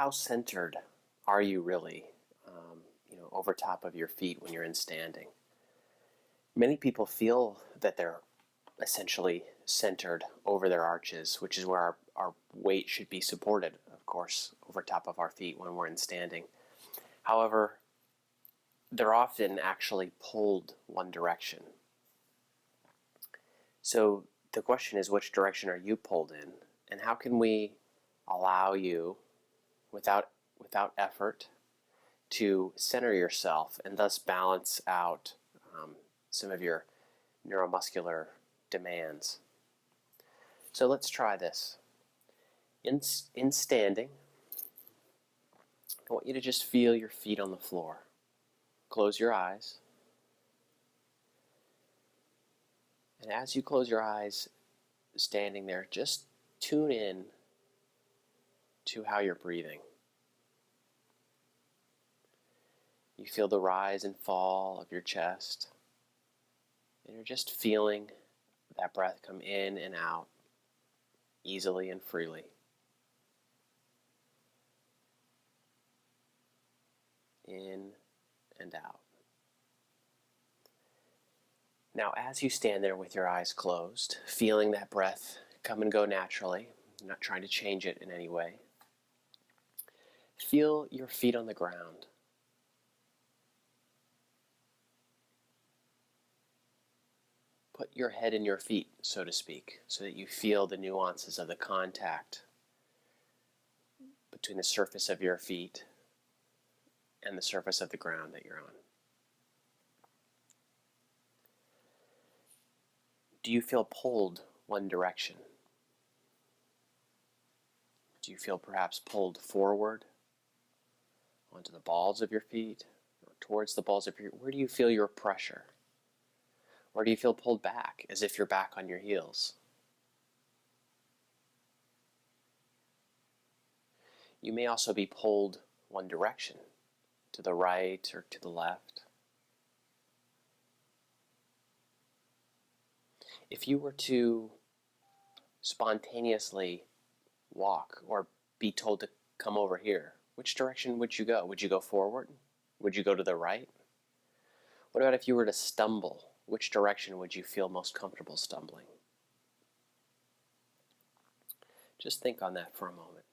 how centered are you really, over top of your feet when you're in standing? Many people feel that they're essentially centered over their arches, which is where our weight should be supported, of course, over top of our feet when we're in standing. However, they're often actually pulled one direction. So the question is, which direction are you pulled in? And how can we allow you, without effort, to center yourself and thus balance out some of your neuromuscular demands? So let's try this. In standing, I want you to just feel your feet on the floor. Close your eyes. And as you close your eyes, standing there, just tune in to how you're breathing. You feel the rise and fall of your chest, and you're just feeling that breath come in and out easily and freely. In and out. Now, as you stand there with your eyes closed, feeling that breath come and go naturally, not trying to change it in any way, feel your feet on the ground. Put your head in your feet, so to speak, so that you feel the nuances of the contact between the surface of your feet and the surface of the ground that you're on. Do you feel pulled one direction? Do you feel perhaps pulled forward onto the balls of your feet or towards the balls of your feet? Where do you feel your pressure? Or do you feel pulled back, as if you're back on your heels? You may also be pulled one direction, to the right or to the left. If you were to spontaneously walk or be told to come over here, which direction would you go? Would you go forward? Would you go to the right? What about if you were to stumble? Which direction would you feel most comfortable stumbling? Just think on that for a moment.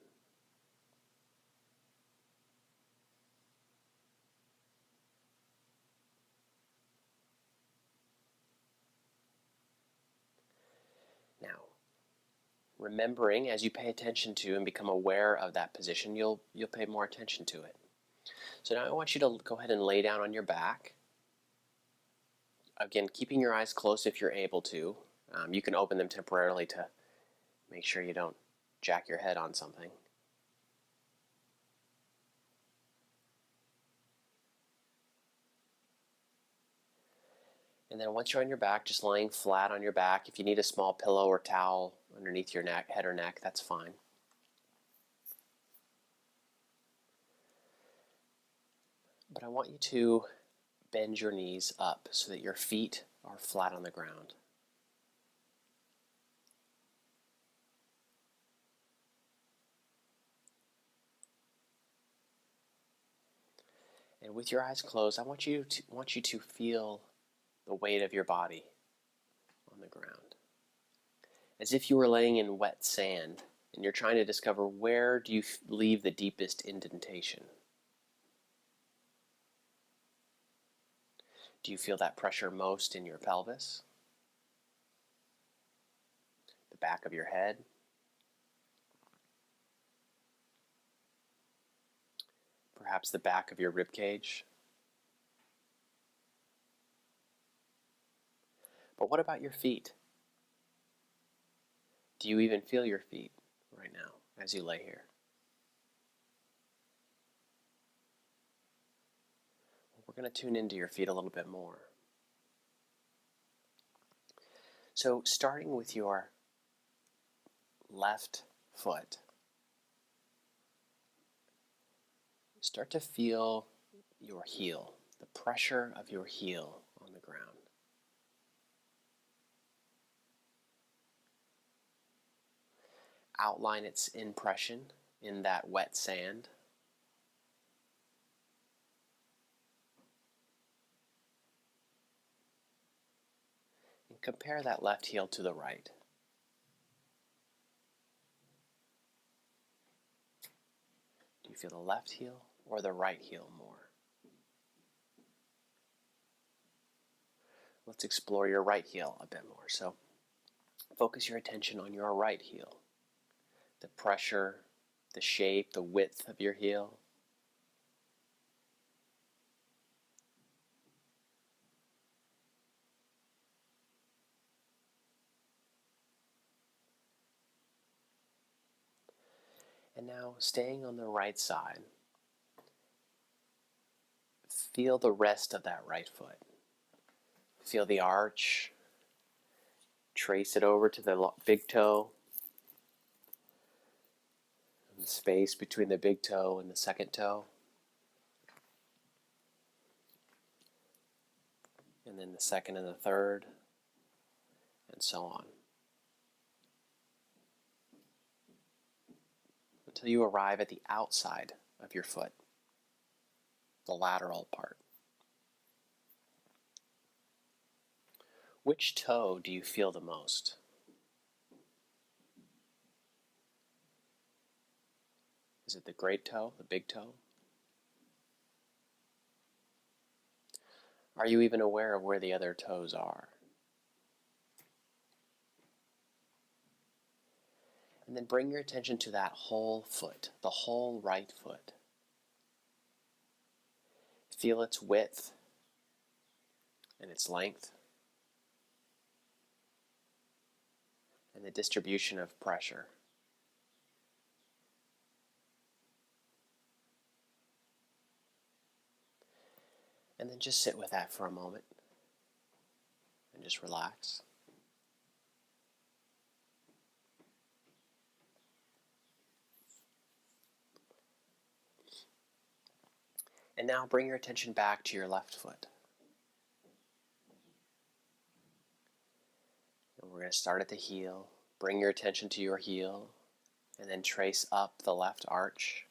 Now, remembering as you pay attention to and become aware of that position, you'll pay more attention to it. So now I want you to go ahead and lay down on your back. Again, keeping your eyes closed if you're able to. You can open them temporarily to make sure you don't jack your head on something. And then once you're on your back, just laying flat on your back. If you need a small pillow or towel underneath your head or neck, that's fine. But I want you to bend your knees up so that your feet are flat on the ground. And with your eyes closed, I want you to feel the weight of your body on the ground. As if you were laying in wet sand and you're trying to discover where do you leave the deepest indentation. Do you feel that pressure most in your pelvis? The back of your head? Perhaps the back of your rib cage? But what about your feet? Do you even feel your feet right now as you lay here? We're going to tune into your feet a little bit more. So starting with your left foot, start to feel your heel, the pressure of your heel on the ground. Outline its impression in that wet sand compare that left heel to the right. Do you feel the left heel or the right heel more? Let's explore your right heel a bit more. So focus your attention on your right heel. The pressure, the shape, the width of your heel. And now, staying on the right side, feel the rest of that right foot. Feel the arch. Trace it over to the big toe. And the space between the big toe and the second toe. And then the second and the third, and so on. Until you arrive at the outside of your foot, the lateral part. Which toe do you feel the most? Is it the great toe, the big toe? Are you even aware of where the other toes are? And then bring your attention to that whole foot, the whole right foot. Feel its width and its length and the distribution of pressure. And then just sit with that for a moment and just relax. And now bring your attention back to your left foot. And we're going to start at the heel. Bring your attention to your heel and then trace up the left arch.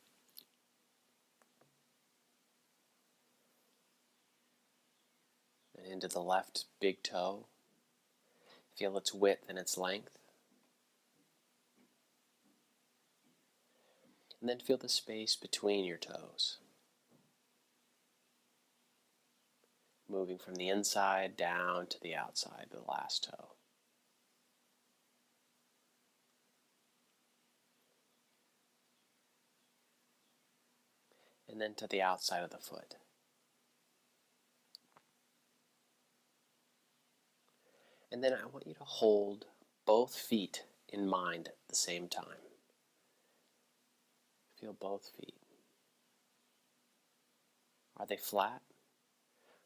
And into the left big toe. Feel its width and its length. And then feel the space between your toes. Moving from the inside down to the outside, the last toe. And then to the outside of the foot. And then I want you to hold both feet in mind at the same time. Feel both feet. Are they flat?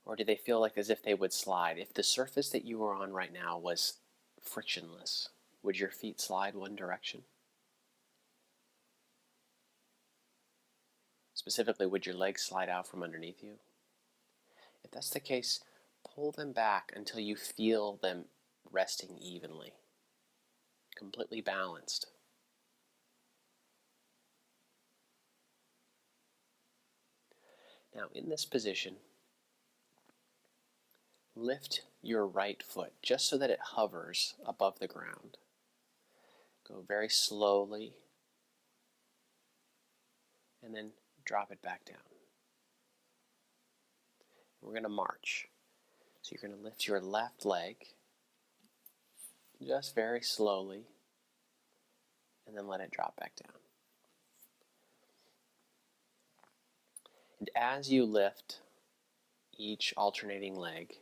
Or do they feel like as if they would slide? If the surface that you are on right now was frictionless, would your feet slide one direction? Specifically, would your legs slide out from underneath you? If that's the case, pull them back until you feel them resting evenly, completely balanced. Now, in this position, lift your right foot just so that it hovers above the ground. Go very slowly, and then drop it back down. We're going to march. So you're going to lift your left leg just very slowly, and then let it drop back down. And as you lift each alternating leg,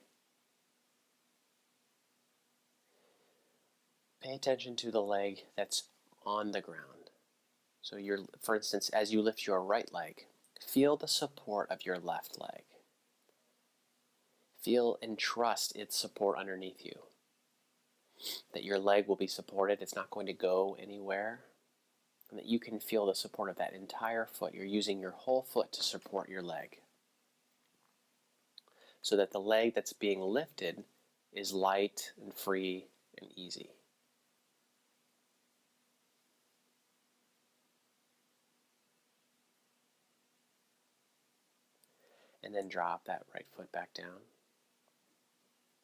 pay attention to the leg that's on the ground. So for instance, as you lift your right leg, feel the support of your left leg. Feel and trust its support underneath you. That your leg will be supported, it's not going to go anywhere. And that you can feel the support of that entire foot. You're using your whole foot to support your leg. So that the leg that's being lifted is light and free and easy. And then drop that right foot back down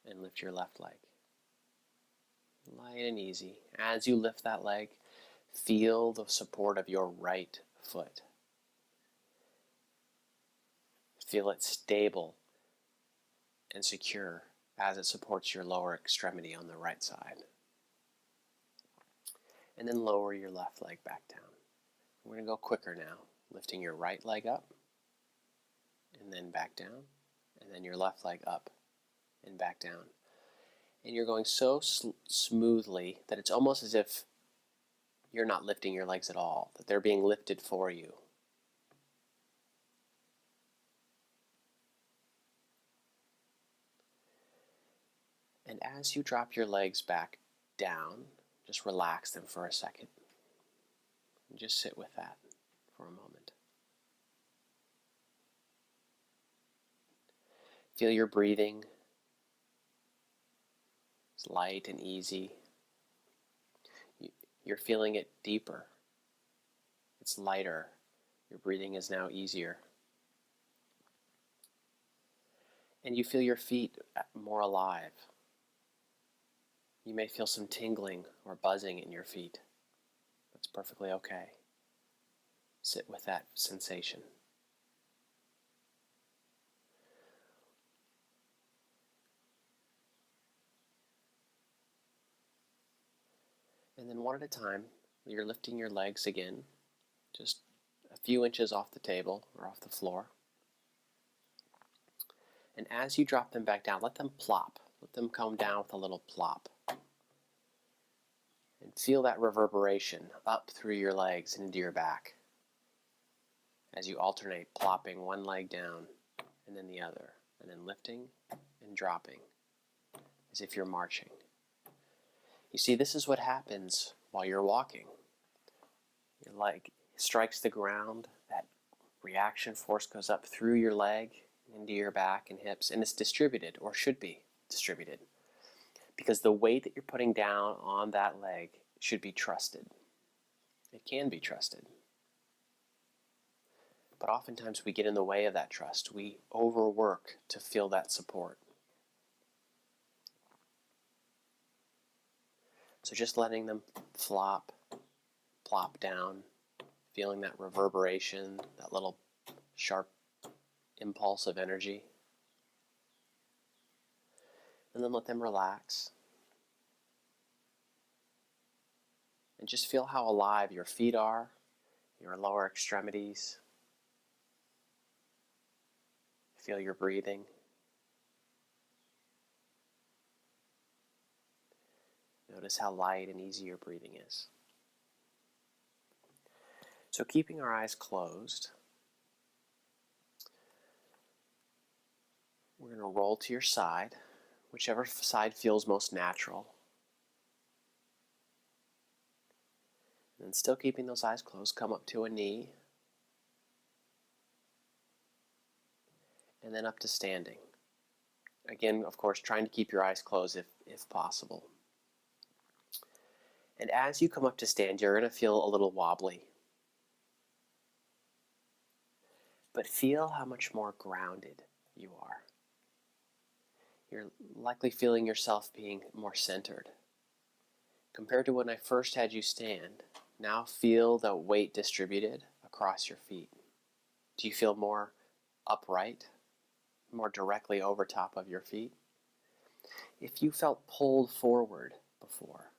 and lift your left leg. Light and easy. As you lift that leg, feel the support of your right foot. Feel it stable and secure as it supports your lower extremity on the right side. And then lower your left leg back down. We're going to go quicker now, lifting your right leg up and then back down, and then your left leg up and back down. And you're going so smoothly that it's almost as if you're not lifting your legs at all, that they're being lifted for you. And as you drop your legs back down, just relax them for a second. And just sit with that for a moment. Feel your breathing. It's light and easy. You're feeling it deeper. It's lighter. Your breathing is now easier. And you feel your feet more alive. You may feel some tingling or buzzing in your feet. That's perfectly okay. Sit with that sensation. And then one at a time, you're lifting your legs again, just a few inches off the table or off the floor. And as you drop them back down, let them plop. Let them come down with a little plop. And feel that reverberation up through your legs and into your back as you alternate plopping one leg down and then the other, and then lifting and dropping as if you're marching. You see, this is what happens while you're walking. Your leg strikes the ground, that reaction force goes up through your leg, into your back and hips, and it's distributed, or should be distributed, because the weight that you're putting down on that leg should be trusted. It can be trusted. But oftentimes we get in the way of that trust. We overwork to feel that support. So just letting them flop, plop down, feeling that reverberation, that little sharp impulse of energy. And then let them relax. And just feel how alive your feet are, your lower extremities. Feel your breathing. Notice how light and easy your breathing is. So keeping our eyes closed, we're going to roll to your side, whichever side feels most natural. And then still keeping those eyes closed, come up to a knee. And then up to standing. Again, of course, trying to keep your eyes closed if possible. And as you come up to stand, you're going to feel a little wobbly. But feel how much more grounded you are. You're likely feeling yourself being more centered. Compared to when I first had you stand, now feel the weight distributed across your feet. Do you feel more upright, more directly over top of your feet? If you felt pulled forward before,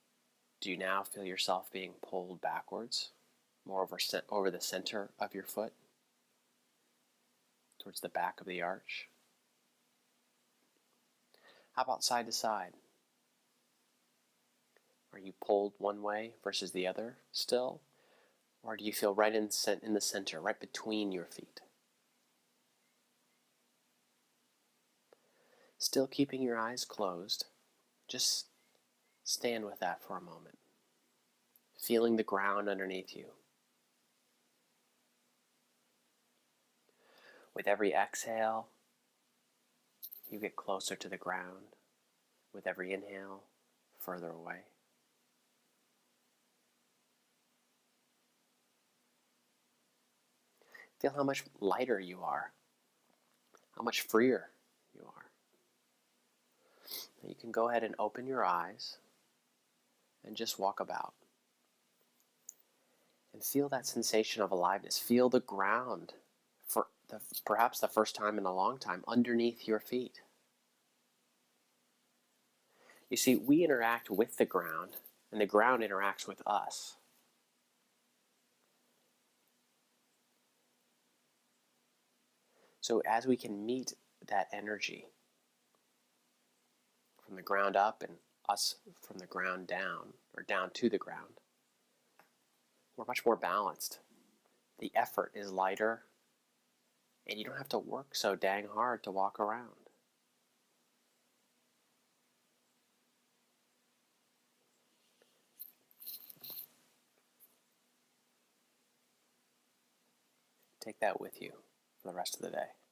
do you now feel yourself being pulled backwards, more over the center of your foot, towards the back of the arch? How about side to side? Are you pulled one way versus the other still? Or do you feel right in the center, right between your feet? Still keeping your eyes closed, just stand with that for a moment, feeling the ground underneath you. With every exhale, you get closer to the ground. With every inhale, further away. Feel how much lighter you are, how much freer you are. Now you can go ahead and open your eyes. and just walk about. And feel that sensation of aliveness. Feel the ground for perhaps the first time in a long time underneath your feet. You see, we interact with the ground, and the ground interacts with us. So as we can meet that energy from the ground up and us from the ground down, or down to the ground, we're much more balanced. The effort is lighter, and you don't have to work so dang hard to walk around. Take that with you for the rest of the day.